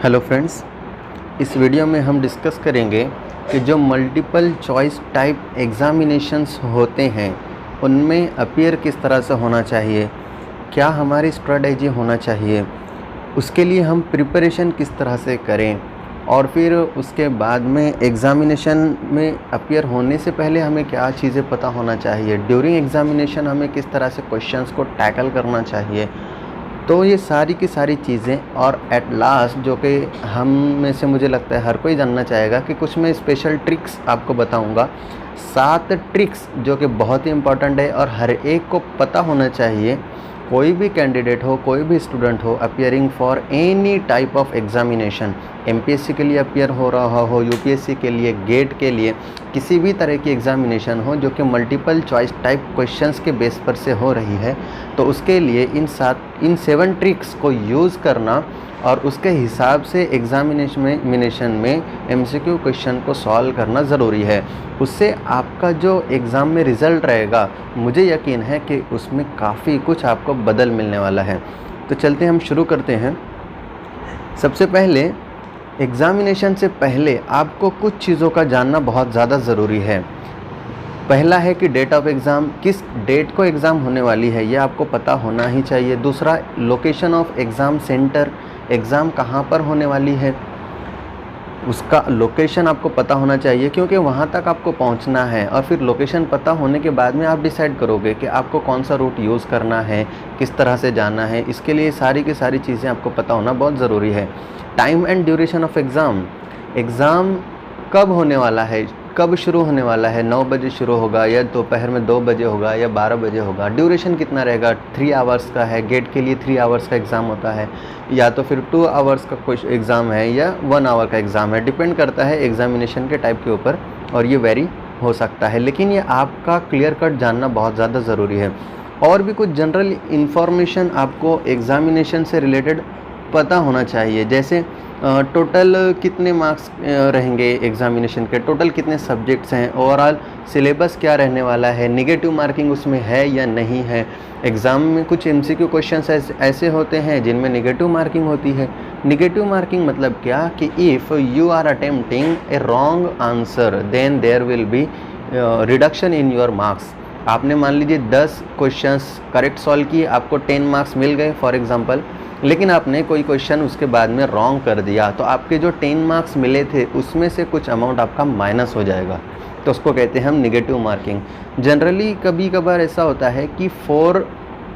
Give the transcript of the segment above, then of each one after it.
Hello friends, इस video में हम डिस्कस करेंगे कि जो मल्टीपल चॉइस टाइप एग्ज़ामिनेशंस होते हैं उनमें अपीयर किस तरह से होना चाहिए, क्या हमारी स्ट्रेटजी होना चाहिए, उसके लिए हम प्रिपरेशन किस तरह से करें और फिर उसके बाद में एग्ज़ामिनेशन में अपीयर होने से पहले हमें क्या चीज़ें पता होना चाहिए, ड्यूरिंग एग्ज़ामिनेशन हमें किस तरह से क्वेश्चंस को टैकल करना चाहिए। तो ये सारी की सारी चीज़ें और एट लास्ट जो कि हम में से मुझे लगता है हर कोई जानना चाहेगा कि कुछ मैं स्पेशल ट्रिक्स आपको बताऊंगा। 7 ट्रिक्स जो कि बहुत ही इम्पॉर्टेंट है और हर एक को पता होना चाहिए, कोई भी कैंडिडेट हो, कोई भी स्टूडेंट हो appearing for any type of examination, MPSC के लिए अपियर हो रहा हो, यूपीएससी के लिए, गेट के लिए, किसी भी तरह की एग्ज़ामिनेशन हो जो कि मल्टीपल चॉइस टाइप क्वेश्चंस के बेस पर से हो रही है, तो उसके लिए इन 7 ट्रिक्स को यूज़ करना और उसके हिसाब से एग्ज़ामिनेशन में एमसीक्यू क्वेश्चन को सॉल्व करना ज़रूरी है। उससे आपका जो एग्ज़ाम में रिज़ल्ट रहेगा, मुझे यकीन है कि उसमें काफ़ी कुछ आपको बदल मिलने वाला है। तो चलते हम शुरू करते हैं। सबसे पहले एग्ज़ामिनेशन से पहले आपको कुछ चीज़ों का जानना बहुत ज़्यादा ज़रूरी है। पहला है कि डेट ऑफ एग्ज़ाम, किस डेट को एग्ज़ाम होने वाली है ये आपको पता होना ही चाहिए। दूसरा, location of exam centre, exam कहाँ पर होने वाली है उसका लोकेशन आपको पता होना चाहिए, क्योंकि वहाँ तक आपको पहुँचना है और फिर लोकेशन पता होने के बाद में आप डिसाइड करोगे कि आपको कौन सा रूट यूज़ करना है, किस तरह से जाना है। इसके लिए सारी की सारी चीज़ें आपको पता होना बहुत ज़रूरी है। Time and duration of exam, exam कब होने वाला है, कब शुरू होने वाला है, 9 बजे शुरू होगा या दोपहर में 2 बजे होगा या 12 बजे होगा, ड्यूरेशन कितना रहेगा, 3 आवर्स का है, गेट के लिए 3 आवर्स का एग्ज़ाम होता है या तो फिर 2 आवर्स का कोई एग्ज़ाम है या 1 आवर का एग्ज़ाम है, डिपेंड करता है एग्ज़ामिनेशन के टाइप के ऊपर और ये वेरी हो सकता है, लेकिन ये आपका क्लियर कट जानना बहुत ज़्यादा ज़रूरी है। और भी कुछ जनरल इन्फॉर्मेशन आपको एग्ज़ामिनेशन से रिलेटेड पता होना चाहिए, जैसे टोटल कितने मार्क्स रहेंगे एग्ज़ामिनेशन के, टोटल कितने सब्जेक्ट्स हैं, ओवरऑल सिलेबस क्या रहने वाला है, नेगेटिव मार्किंग उसमें है या नहीं है। एग्ज़ाम में कुछ एमसीक्यू क्वेश्चंस ऐसे होते हैं जिनमें नेगेटिव मार्किंग होती है। नेगेटिव मार्किंग मतलब क्या कि if you are attempting a wrong answer then there will be reduction in your marks. आपने मान लीजिए 10 क्वेश्चंस करेक्ट सॉल्व किए, आपको 10 मार्क्स मिल गए फॉर एग्ज़ाम्पल, लेकिन आपने कोई क्वेश्चन उसके बाद में रॉन्ग कर दिया तो आपके जो 10 मार्क्स मिले थे उसमें से कुछ अमाउंट आपका माइनस हो जाएगा, तो उसको कहते हैं हम नेगेटिव मार्किंग। जनरली कभी कभार ऐसा होता है कि 4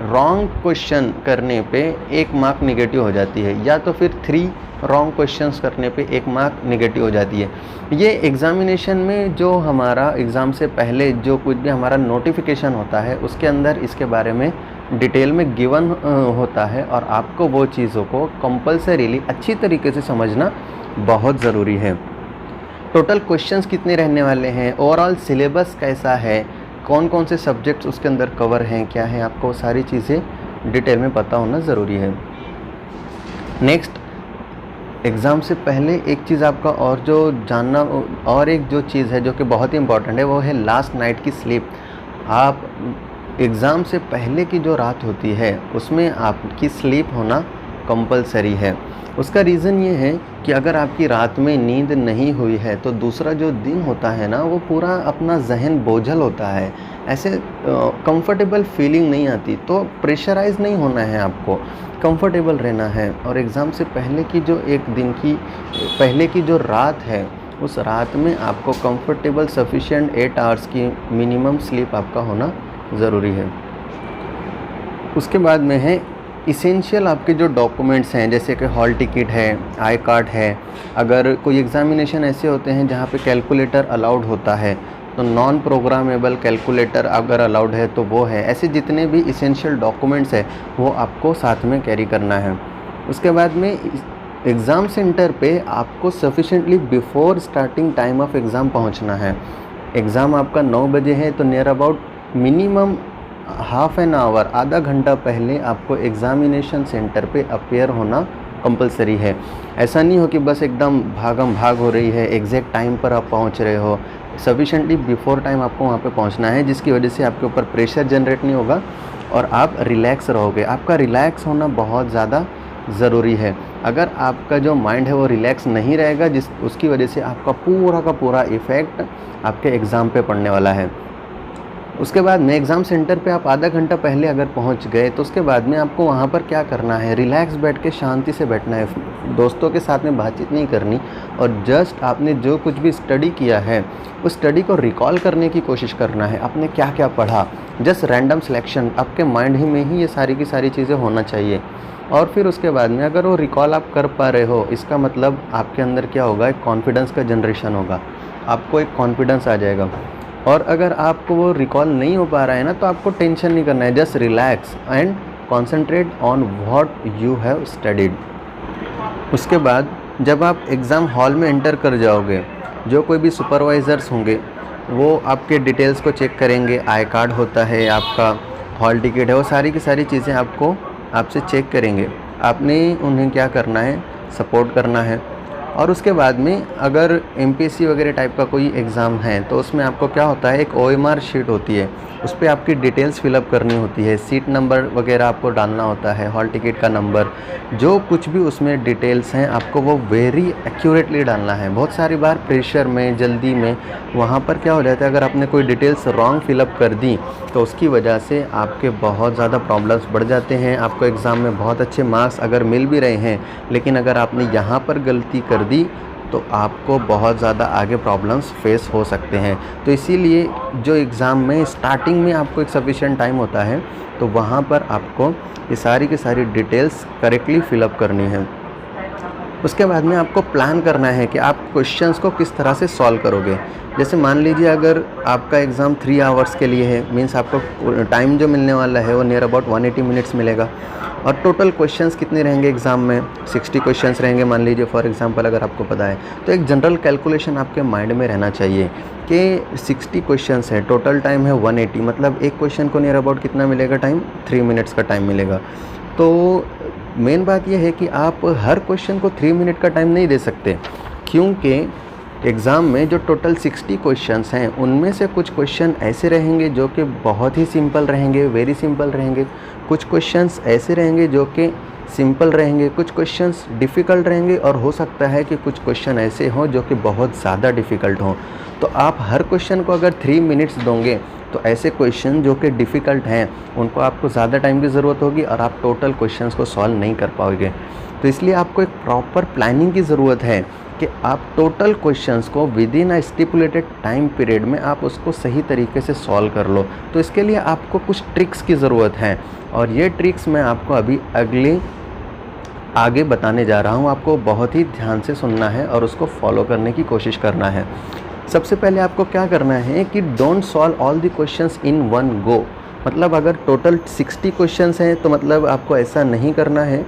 रॉन्ग क्वेश्चन करने पे 1 मार्क नेगेटिव हो जाती है, या तो फिर 3 रॉन्ग क्वेश्चंस करने पे 1 मार्क नेगेटिव हो जाती है। ये एग्ज़ामिनेशन में जो हमारा एग्ज़ाम से पहले जो कुछ भी हमारा नोटिफिकेशन होता है उसके अंदर इसके बारे में डिटेल में गिवन होता है और आपको वो चीज़ों को कंपल्सरीली अच्छी तरीके से समझना बहुत ज़रूरी है। टोटल क्वेश्चंस कितने रहने वाले हैं, ओवरऑल सिलेबस कैसा है, कौन कौन से सब्जेक्ट्स उसके अंदर कवर हैं, क्या है, आपको सारी चीज़ें डिटेल में पता होना ज़रूरी है। नेक्स्ट, एग्ज़ाम से पहले एक चीज़ आपका और जो जानना और एक जो चीज़ है जो कि बहुत ही इम्पॉर्टेंट है वो है लास्ट नाइट की स्लीप। आप एग्ज़ाम से पहले की जो रात होती है उसमें आपकी स्लीप होना कंपलसरी है। उसका रीज़न ये है कि अगर आपकी रात में नींद नहीं हुई है तो दूसरा जो दिन होता है ना वो पूरा अपना जहन बोझल होता है, ऐसे कंफर्टेबल फीलिंग नहीं आती। तो प्रेशराइज़ नहीं होना है, आपको कंफर्टेबल रहना है और एग्ज़ाम से पहले की जो एक दिन की पहले की जो रात है उस रात में आपको कंफर्टेबल सफिशिएंट 8 आवर्स की मिनिमम स्लीप आपका होना ज़रूरी है। उसके बाद में है इसेंशियल आपके जो डॉक्यूमेंट्स हैं, जैसे कि हॉल टिकट है, आई कार्ड है। अगर कोई एग्ज़ामिनेशन ऐसे होते हैं जहाँ पे कैलकुलेटर अलाउड होता है तो नॉन प्रोग्रामेबल कैलकुलेटर अगर अलाउड है तो वो है। ऐसे जितने भी इसेंशियल डॉक्यूमेंट्स हैं वो आपको साथ में कैरी करना है। उसके बाद में एग्ज़ाम सेंटर पे आपको sufficiently before starting time of exam पहुँचना है। एग्ज़ाम आपका 9 बजे है तो near about minimum half an hour, आधा घंटा पहले आपको एग्ज़ामिनेशन सेंटर पे अपेयर होना कंपलसरी है। ऐसा नहीं हो कि बस एकदम भागम भाग हो रही है, एग्जैक्ट टाइम पर आप पहुंच रहे हो। सफिशेंटली बिफोर टाइम आपको वहाँ पे पहुँचना है, जिसकी वजह से आपके ऊपर प्रेशर जनरेट नहीं होगा और आप रिलैक्स रहोगे। आपका रिलैक्स होना बहुत ज़्यादा ज़रूरी है। अगर आपका जो माइंड है वो रिलैक्स नहीं रहेगा, जिस उसकी वजह से आपका पूरा का पूरा इफ़ेक्ट आपके एग्ज़ाम पे पड़ने वाला है। उसके बाद में एग्ज़ाम सेंटर पे आप आधा घंटा पहले अगर पहुंच गए तो उसके बाद में आपको वहां पर क्या करना है, रिलैक्स बैठ के शांति से बैठना है, दोस्तों के साथ में बातचीत नहीं करनी, और जस्ट आपने जो कुछ भी स्टडी किया है उस स्टडी को रिकॉल करने की कोशिश करना है। आपने क्या क्या पढ़ा, जस्ट रैंडम सिलेक्शन, आपके माइंड ही में ही ये सारी की सारी चीज़ें होना चाहिए। और फिर उसके बाद में अगर वो रिकॉल आप कर पा रहे हो, इसका मतलब आपके अंदर क्या होगा, एक कॉन्फिडेंस का जनरेशन होगा, आपको एक कॉन्फिडेंस आ जाएगा। और अगर आपको वो रिकॉल नहीं हो पा रहा है ना, तो आपको टेंशन नहीं करना है, just relax and concentrate on what you have studied. उसके बाद जब आप एग्ज़ाम हॉल में एंटर कर जाओगे, जो कोई भी सुपरवाइज़र्स होंगे वो आपके डिटेल्स को चेक करेंगे, आई कार्ड होता है, आपका हॉल टिकट है, वो सारी की सारी चीज़ें आपसे चेक करेंगे। आपने उन्हें क्या करना है, सपोर्ट करना है। और उसके बाद में अगर एमपीएससी वगैरह टाइप का कोई एग्ज़ाम है तो उसमें आपको क्या होता है, एक ओएमआर शीट होती है, उस पर आपकी डिटेल्स फिलअप करनी होती है, सीट नंबर वगैरह आपको डालना होता है, हॉल टिकट का नंबर, जो कुछ भी उसमें डिटेल्स हैं आपको वो वेरी एक्यूरेटली डालना है। बहुत सारी बार प्रेशर में, जल्दी में, वहाँ पर क्या हो जाता है, अगर आपने कोई डिटेल्स रॉन्ग फिलअप कर दी तो उसकी वजह से आपके बहुत ज़्यादा प्रॉब्लम्स बढ़ जाते हैं। आपको एग्ज़ाम में बहुत अच्छे मार्क्स अगर मिल भी रहे हैं, लेकिन अगर आपने यहाँ पर गलती कर दी तो आपको बहुत ज़्यादा आगे प्रॉब्लम्स फेस हो सकते हैं। तो इसीलिए जो एग्ज़ाम में स्टार्टिंग में आपको एक सफिशिएंट टाइम होता है, तो वहाँ पर आपको ये सारी की सारी डिटेल्स करेक्टली फिलअप करनी है। उसके बाद में आपको प्लान करना है कि आप क्वेश्चंस को किस तरह से सॉल्व करोगे। जैसे मान लीजिए अगर आपका एग्ज़ाम 3 आवर्स के लिए है, मीन्स आपको टाइम जो मिलने वाला है वो नियर अबाउट 180 मिनट्स मिलेगा, और टोटल क्वेश्चंस कितने रहेंगे एग्ज़ाम में, 60 क्वेश्चंस रहेंगे मान लीजिए फॉर एग्जांपल, अगर आपको पता है। तो एक जनरल कैलकुलेशन आपके माइंड में रहना चाहिए कि 60 क्वेश्चंस है, टोटल टाइम है 180, मतलब एक क्वेश्चन को नियर अबाउट कितना मिलेगा टाइम, 3 मिनट्स का टाइम मिलेगा। तो मेन बात यह है कि आप हर क्वेश्चन को 3 मिनट का टाइम नहीं दे सकते, क्योंकि एग्ज़ाम में जो टोटल 60 क्वेश्चंस हैं उनमें से कुछ क्वेश्चन ऐसे रहेंगे जो कि बहुत ही सिंपल रहेंगे, वेरी सिंपल रहेंगे, कुछ क्वेश्चंस ऐसे रहेंगे जो कि सिंपल रहेंगे, कुछ क्वेश्चंस डिफ़िकल्ट रहेंगे, और हो सकता है कि कुछ क्वेश्चन ऐसे हों जो कि बहुत ज़्यादा डिफ़िकल्ट हों। तो आप हर क्वेश्चन को अगर 3 मिनट्स दोगे तो ऐसे क्वेश्चन जो कि डिफ़िकल्ट हैं उनको आपको ज़्यादा टाइम की ज़रूरत होगी और आप टोटल क्वेश्चंस को सॉल्व नहीं कर पाओगे। तो इसलिए आपको एक प्रॉपर प्लानिंग की ज़रूरत है कि आप टोटल क्वेश्चंस को with in a stipulated time period में आप उसको सही तरीके से सॉल्व कर लो। तो इसके लिए आपको कुछ ट्रिक्स की ज़रूरत है, और ये ट्रिक्स मैं आपको अभी आगे बताने जा रहा हूँ। आपको बहुत ही ध्यान से सुनना है और उसको फॉलो करने की कोशिश करना है। सबसे पहले आपको क्या करना है कि don't solve all the questions in one go. मतलब अगर टोटल 60 क्वेश्चंस हैं तो मतलब आपको ऐसा नहीं करना है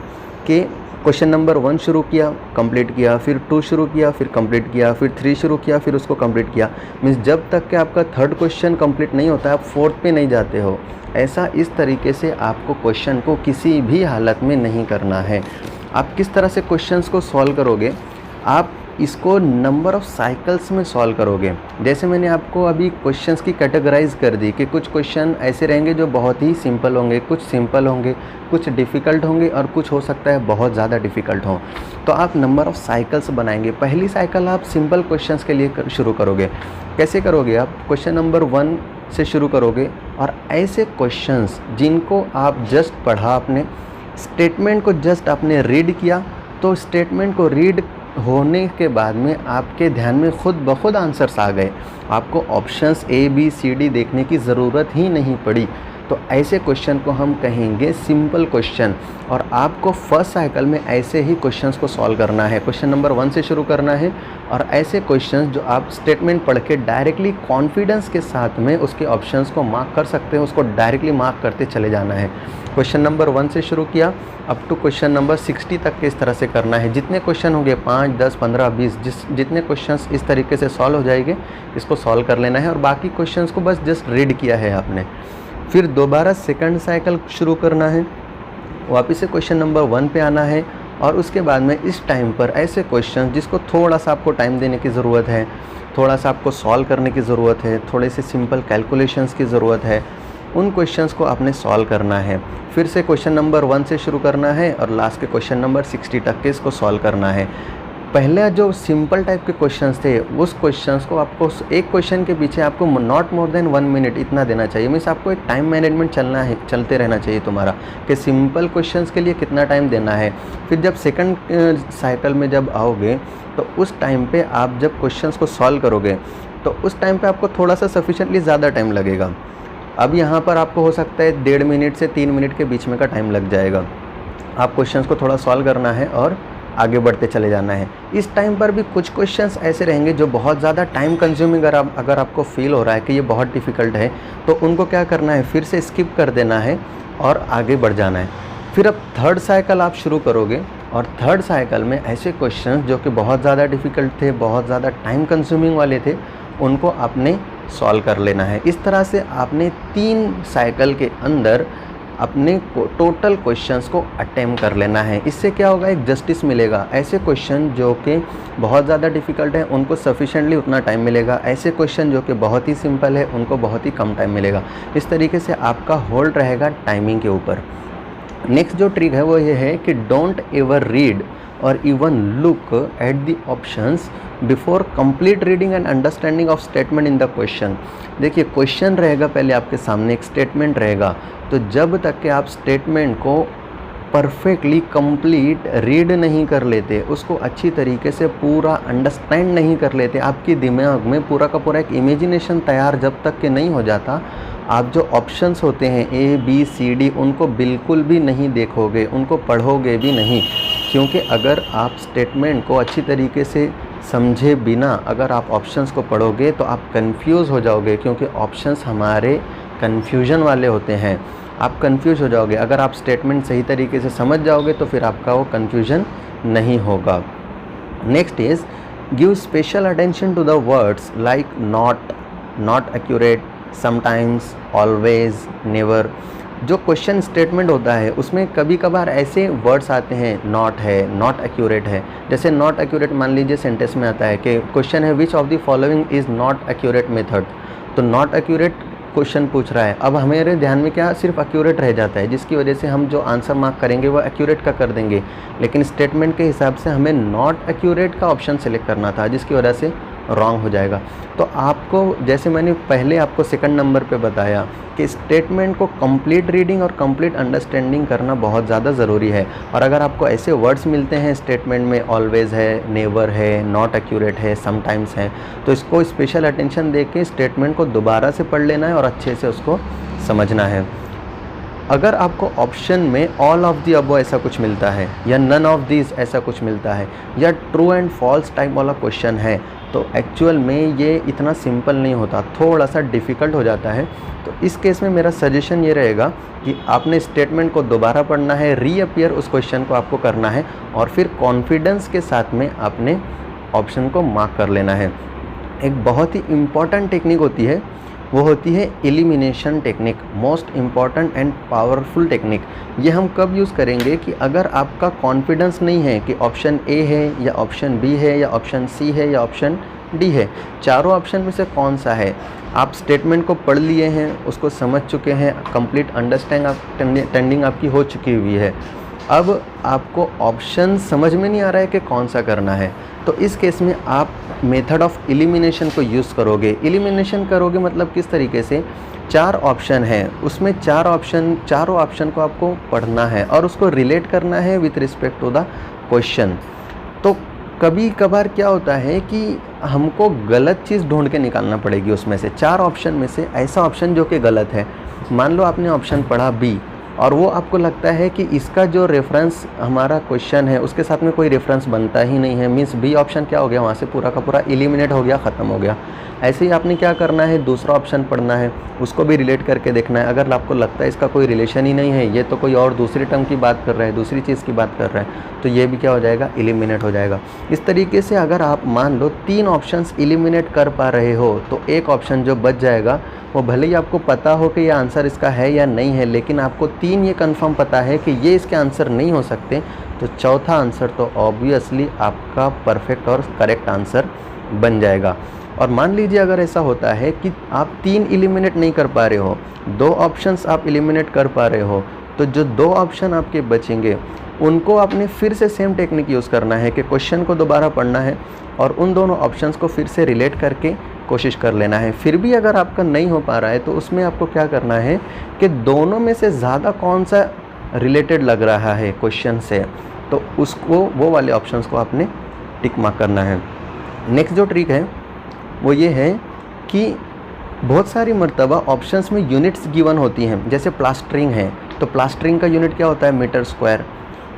कि क्वेश्चन नंबर 1 शुरू किया, कंप्लीट किया, फिर 2 शुरू किया, फिर कंप्लीट किया, फिर 3 शुरू किया, फिर उसको कंप्लीट किया। मीन्स जब तक कि आपका 3rd क्वेश्चन कंप्लीट नहीं होता आप 4th पे नहीं जाते हो। ऐसा इस तरीके से आपको क्वेश्चन को किसी भी हालत में नहीं करना है। आप किस तरह से क्वेश्चंस को सॉल्व करोगे, आप इसको नंबर ऑफ़ साइकिल्स में सॉल्व करोगे। जैसे मैंने आपको अभी क्वेश्चंस की कैटेगराइज कर दी कि कुछ क्वेश्चन ऐसे रहेंगे जो बहुत ही सिंपल होंगे, कुछ सिंपल होंगे, कुछ डिफ़िकल्ट होंगे, और कुछ हो सकता है बहुत ज़्यादा डिफ़िकल्ट हों। तो आप नंबर ऑफ़ साइकिल्स बनाएंगे। पहली साइकिल आप सिंपल क्वेश्चंस के लिए शुरू करोगे। कैसे करोगे, आप क्वेश्चन नंबर 1 से शुरू करोगे, और ऐसे क्वेश्चंस जिनको आप जस्ट पढ़ा, आपने स्टेटमेंट को जस्ट आपने रीड किया, तो स्टेटमेंट को रीड होने के बाद में आपके ध्यान में खुद ब खुद आंसर्स आ गए, आपको ऑप्शंस ABCD देखने की ज़रूरत ही नहीं पड़ी। तो ऐसे क्वेश्चन को हम कहेंगे सिंपल क्वेश्चन, और आपको फर्स्ट साइकिल में ऐसे ही क्वेश्चंस को सॉल्व करना है। क्वेश्चन नंबर 1 से शुरू करना है, और ऐसे क्वेश्चंस जो आप स्टेटमेंट पढ़ के डायरेक्टली कॉन्फिडेंस के साथ में उसके ऑप्शंस को मार्क कर सकते हैं, उसको डायरेक्टली मार्क करते चले जाना है। क्वेश्चन नंबर 1 से शुरू किया, अप टू क्वेश्चन नंबर 60 तक के इस तरह से करना है। जितने क्वेश्चन होंगे 5, 10, 15, 20, जितने क्वेश्चंस इस तरीके से सॉल्व हो जाएंगे, इसको सॉल्व कर लेना है, और बाकी क्वेश्चंस को बस जस्ट रीड किया है आपने। फिर दोबारा सेकंड साइकिल शुरू करना है, वापस से क्वेश्चन नंबर 1 पे आना है, और उसके बाद में इस टाइम पर ऐसे क्वेश्चन जिसको थोड़ा सा आपको टाइम देने की ज़रूरत है, थोड़ा सा आपको सॉल्व करने की ज़रूरत है, थोड़े से सिंपल कैलकुलेशंस की ज़रूरत है, उन क्वेश्चंस को आपने सॉल्व करना है। फिर से क्वेश्चन नंबर 1 से शुरू करना है और लास्ट के क्वेश्चन नंबर 60 तक के इसको सॉल्व करना है। पहले जो सिंपल टाइप के क्वेश्चंस थे उस क्वेश्चंस को आपको एक क्वेश्चन के पीछे आपको नॉट मोर देन 1 मिनट इतना देना चाहिए। मीन्स आपको एक टाइम मैनेजमेंट चलते रहना चाहिए तुम्हारा कि सिंपल क्वेश्चंस के लिए कितना टाइम देना है। फिर जब सेकंड साइकिल में जब आओगे तो उस टाइम पे आप जब क्वेश्चंस को सॉल्व करोगे तो उस टाइम पे आपको थोड़ा सा सफिशेंटली ज़्यादा टाइम लगेगा। अब यहाँ पर आपको हो सकता है 1.5 मिनट से 3 मिनट के बीच में का टाइम लग जाएगा। आप क्वेश्चंस को थोड़ा सॉल्व करना है और आगे बढ़ते चले जाना है। इस टाइम पर भी कुछ क्वेश्चंस ऐसे रहेंगे जो बहुत ज़्यादा टाइम कंज्यूमिंग अगर आपको फील हो रहा है कि ये बहुत डिफ़िकल्ट है तो उनको क्या करना है, फिर से स्किप कर देना है और आगे बढ़ जाना है। फिर अब थर्ड साइकिल आप शुरू करोगे और थर्ड साइकिल में ऐसे क्वेश्चंस जो कि बहुत ज़्यादा डिफ़िकल्ट थे, बहुत ज़्यादा टाइम कंज्यूमिंग वाले थे, उनको आपने सॉल्व कर लेना है। इस तरह से आपने 3 साइकिल के अंदर अपने टोटल क्वेश्चंस को अटेम्प्ट कर लेना है। इससे क्या होगा, एक जस्टिस मिलेगा। ऐसे क्वेश्चन जो कि बहुत ज़्यादा डिफ़िकल्ट है उनको सफिशेंटली उतना टाइम मिलेगा, ऐसे क्वेश्चन जो कि बहुत ही सिंपल है उनको बहुत ही कम टाइम मिलेगा। इस तरीके से आपका होल्ड रहेगा टाइमिंग के ऊपर। नेक्स्ट जो ट्रिक है वो ये है कि डोंट एवर रीड और even look at the options before complete reading and understanding of statement in the question. देखिए, क्वेश्चन रहेगा पहले आपके सामने, एक स्टेटमेंट रहेगा, तो जब तक कि आप स्टेटमेंट को परफेक्टली कंप्लीट रीड नहीं कर लेते, उसको अच्छी तरीके से पूरा अंडरस्टैंड नहीं कर लेते, आपके दिमाग में पूरा का पूरा एक इमेजिनेशन तैयार जब तक कि नहीं हो जाता, आप जो ऑप्शंस होते हैं ABCD उनको बिल्कुल भी नहीं देखोगे, उनको पढ़ोगे भी नहीं। क्योंकि अगर आप स्टेटमेंट को अच्छी तरीके से समझे बिना अगर आप ऑप्शंस को पढ़ोगे तो आप कंफ्यूज हो जाओगे, क्योंकि ऑप्शंस हमारे कन्फ्यूजन वाले होते हैं। आप कंफ्यूज हो जाओगे। अगर आप स्टेटमेंट सही तरीके से समझ जाओगे तो फिर आपका वो कन्फ्यूजन नहीं होगा। Next is give special attention to the words like not, not accurate, sometimes, always, never. जो क्वेश्चन स्टेटमेंट होता है उसमें कभी कभार ऐसे वर्ड्स आते हैं, नॉट है, नॉट एक्यूरेट है। जैसे नॉट एक्यूरेट मान लीजिए सेंटेंस में आता है कि क्वेश्चन है which of the following is not accurate method, तो नॉट एक्यूरेट क्वेश्चन पूछ रहा है। अब हमारे ध्यान में क्या सिर्फ एक्यूरेट रह जाता है, जिसकी वजह से हम जो आंसर मार्क करेंगे वो एक्यूरेट का कर देंगे, लेकिन स्टेटमेंट के हिसाब से हमें नॉट एक्यूरेट का ऑप्शन सेलेक्ट करना था, जिसकी वजह से रॉन्ग हो जाएगा। तो आपको, जैसे मैंने पहले आपको सेकंड नंबर पे बताया कि स्टेटमेंट को कंप्लीट रीडिंग और कंप्लीट अंडरस्टैंडिंग करना बहुत ज़्यादा ज़रूरी है। और अगर आपको ऐसे वर्ड्स मिलते हैं स्टेटमेंट में, ऑलवेज है, नेवर है, नॉट एक्यूरेट है, समटाइम्स है, तो इसको स्पेशल अटेंशन दे के स्टेटमेंट को दोबारा से पढ़ लेना है और अच्छे से उसको समझना है। अगर आपको ऑप्शन में ऑल ऑफ दी अबव ऐसा कुछ मिलता है या नन ऑफ दिस ऐसा कुछ मिलता है या ट्रू एंड फॉल्स टाइप वाला क्वेश्चन है, तो एक्चुअल में ये इतना सिंपल नहीं होता, थोड़ा सा डिफ़िकल्ट हो जाता है। तो इस केस में मेरा सजेशन ये रहेगा कि आपने स्टेटमेंट को दोबारा पढ़ना है, रीअपियर उस क्वेश्चन को आपको करना है और फिर कॉन्फिडेंस के साथ में आपने ऑप्शन को मार्क कर लेना है। एक बहुत ही इम्पॉर्टेंट टेक्निक होती है, वो होती है elimination technique, most important and powerful technique. ये हम कब यूज़ करेंगे कि अगर आपका कॉन्फिडेंस नहीं है कि ऑप्शन ए है या ऑप्शन बी है या ऑप्शन सी है या ऑप्शन डी है, चारों ऑप्शन में से कौन सा है। आप स्टेटमेंट को पढ़ लिए हैं, उसको समझ चुके हैं, कंप्लीट अंडरस्टैंडिंग आपकी हो चुकी हुई है, अब आपको ऑप्शन समझ में नहीं आ रहा है कि कौन सा करना है, तो इस केस में आप मेथड ऑफ एलिमिनेशन को यूज़ करोगे। एलिमिनेशन करोगे मतलब किस तरीके से, 4 ऑप्शन है, उसमें चारों ऑप्शन को आपको पढ़ना है और उसको रिलेट करना है with respect to the question. तो कभी कभार क्या होता है कि हमको गलत चीज़ ढूंढ के निकालना पड़ेगी उसमें से, 4 ऑप्शन में से ऐसा ऑप्शन जो कि गलत है। मान लो आपने ऑप्शन पढ़ा बी और वो आपको लगता है कि इसका जो रेफरेंस हमारा क्वेश्चन है उसके साथ में कोई रेफरेंस बनता ही नहीं है, मीन्स बी ऑप्शन क्या हो गया, वहाँ से पूरा का पूरा एलिमिनेट हो गया, ख़त्म हो गया। ऐसे ही आपने क्या करना है, दूसरा ऑप्शन पढ़ना है, उसको भी रिलेट करके देखना है। अगर आपको लगता है इसका कोई रिलेशन ही नहीं है, ये तो कोई और दूसरी टर्म की बात कर रहा है, दूसरी चीज़ की बात कर रहा है, तो ये भी क्या हो जाएगा, एलिमिनेट हो जाएगा। इस तरीके से अगर आप मान लो 3 ऑप्शंस एलिमिनेट कर पा रहे हो तो एक ऑप्शन जो बच जाएगा वो भले ही आपको पता हो कि ये आंसर इसका है या नहीं है, लेकिन आपको 3 ये कंफर्म पता है कि ये इसके आंसर नहीं हो सकते, तो चौथा आंसर तो ऑब्वियसली आपका परफेक्ट और करेक्ट आंसर बन जाएगा। और मान लीजिए अगर ऐसा होता है कि आप 3 एलिमिनेट नहीं कर पा रहे हो, 2 ऑप्शंस आप एलिमिनेट कर पा रहे हो, तो जो 2 ऑप्शन आपके बचेंगे उनको आपने फिर से सेम टेक्निक यूज़ करना है कि क्वेश्चन को दोबारा पढ़ना है और उन दोनों ऑप्शंस को फिर से रिलेट करके कोशिश कर लेना है। फिर भी अगर आपका नहीं हो पा रहा है तो उसमें आपको क्या करना है कि दोनों में से ज़्यादा कौन सा रिलेटेड लग रहा है क्वेश्चन से, तो उसको वो वाले ऑप्शंस को आपने टिक मार्क करना है। नेक्स्ट जो ट्रिक है वो ये है कि बहुत सारी मर्तबा ऑप्शंस में यूनिट्स गिवन होती हैं। जैसे प्लास्टरिंग है तो प्लास्टरिंग का यूनिट क्या होता है, मीटर स्क्वायर।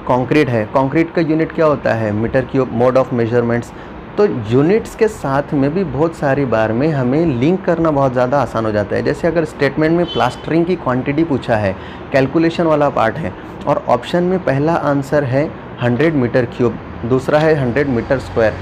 कंक्रीट है, कंक्रीट का यूनिट क्या होता है, metre cube. Mode of measurements, तो यूनिट्स के साथ में भी बहुत सारी बार में हमें लिंक करना बहुत ज़्यादा आसान हो जाता है। जैसे अगर स्टेटमेंट में प्लास्टरिंग की क्वांटिटी पूछा है, कैलकुलेशन वाला पार्ट है और ऑप्शन में पहला आंसर है 100 मीटर क्यूब, दूसरा है 100 मीटर स्क्वायर,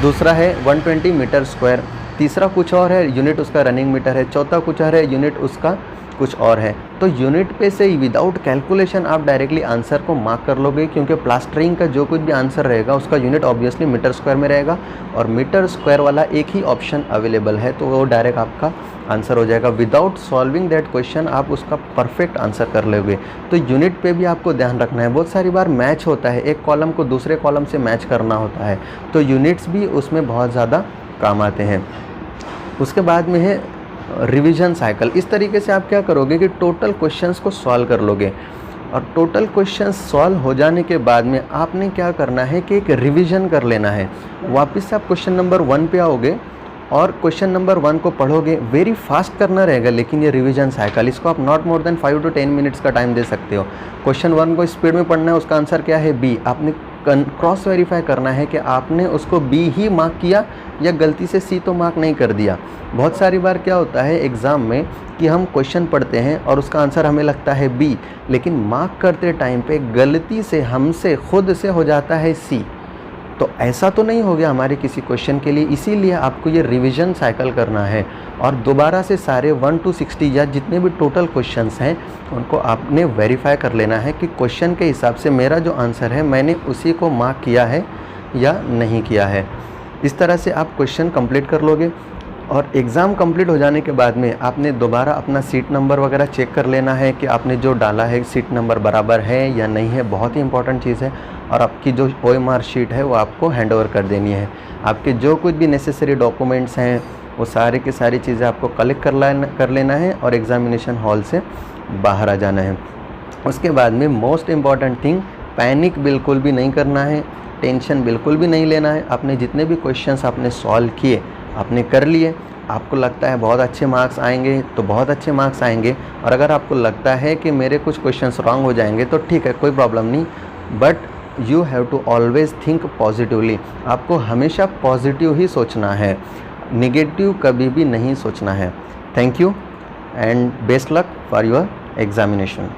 दूसरा है 120 मीटर स्क्वायर, तीसरा कुछ और है, यूनिट उसका रनिंग मीटर है, चौथा कुछ और है, यूनिट उसका कुछ और है। तो यूनिट पे से विदाउट कैलकुलेशन आप डायरेक्टली आंसर को मार्क कर लोगे, क्योंकि प्लास्टरिंग का जो कुछ भी आंसर रहेगा उसका यूनिट ऑब्वियसली मीटर स्क्वायर में रहेगा और मीटर स्क्वायर वाला एक ही ऑप्शन अवेलेबल है, तो वो डायरेक्ट आपका आंसर हो जाएगा। विदाउट सॉल्विंग दैट क्वेश्चन आप उसका परफेक्ट आंसर कर लोगे। तो यूनिट पे भी आपको ध्यान रखना है। बहुत सारी बार मैच होता है, एक कॉलम को दूसरे कॉलम से मैच करना होता है, तो यूनिट्स भी उसमें बहुत ज़्यादा काम आते हैं। उसके बाद में है रिवीजन साइकिल। इस तरीके से आप क्या करोगे कि टोटल क्वेश्चंस को सॉल्व कर लोगे और टोटल क्वेश्चंस सॉल्व हो जाने के बाद में आपने क्या करना है कि एक रिवीजन कर लेना है। वापस से आप क्वेश्चन नंबर 1 पे आओगे और क्वेश्चन नंबर 1 को पढ़ोगे। वेरी फास्ट करना रहेगा लेकिन ये रिवीजन साइकिल, इसको आप not more than 5 to 10 minutes का टाइम दे सकते हो। क्वेश्चन 1 को स्पीड में पढ़ना है, उसका आंसर क्या है, बी। आपने क्रॉस वेरीफाई करना है कि आपने उसको बी ही मार्क किया या गलती से सी तो मार्क नहीं कर दिया। बहुत सारी बार क्या होता है एग्ज़ाम में कि हम क्वेश्चन पढ़ते हैं और उसका आंसर हमें लगता है बी, लेकिन मार्क करते टाइम पे गलती से हमसे खुद से हो जाता है सी। तो ऐसा तो नहीं हो गया हमारे किसी क्वेश्चन के लिए, इसीलिए आपको ये रिवीजन साइकिल करना है और दोबारा से सारे 1 to 60 या जितने भी टोटल क्वेश्चंस हैं उनको आपने वेरीफाई कर लेना है कि क्वेश्चन के हिसाब से मेरा जो आंसर है मैंने उसी को मार्क किया है या नहीं किया है। इस तरह से आप क्वेश्चन कंप्लीट कर लोगे और एग्ज़ाम कंप्लीट हो जाने के बाद में आपने दोबारा अपना सीट नंबर वगैरह चेक कर लेना है कि आपने जो डाला है सीट नंबर बराबर है या नहीं है। बहुत ही इंपॉर्टेंट चीज़ है। और आपकी जो OMR शीट है वो आपको हैंड ओवर कर देनी है। आपके जो कुछ भी नेसेसरी डॉक्यूमेंट्स हैं वो सारी की सारी चीज़ें आपको कलेक्ट कर लेना है और एग्ज़ामिनेशन हॉल से बाहर आ जाना है। उसके बाद में मोस्ट इम्पॉर्टेंट थिंग, पैनिक बिल्कुल भी नहीं करना है, टेंशन बिल्कुल भी नहीं लेना है। आपने जितने भी क्वेश्चंस आपने सॉल्व किए आपने कर लिए, आपको लगता है बहुत अच्छे मार्क्स आएंगे तो बहुत अच्छे मार्क्स आएंगे, और अगर आपको लगता है कि मेरे कुछ क्वेश्चंस रॉन्ग हो जाएंगे तो ठीक है, कोई प्रॉब्लम नहीं। But you have to always think positively. आपको हमेशा पॉजिटिव ही सोचना है, नेगेटिव कभी भी नहीं सोचना है। Thank you and best luck for your examination.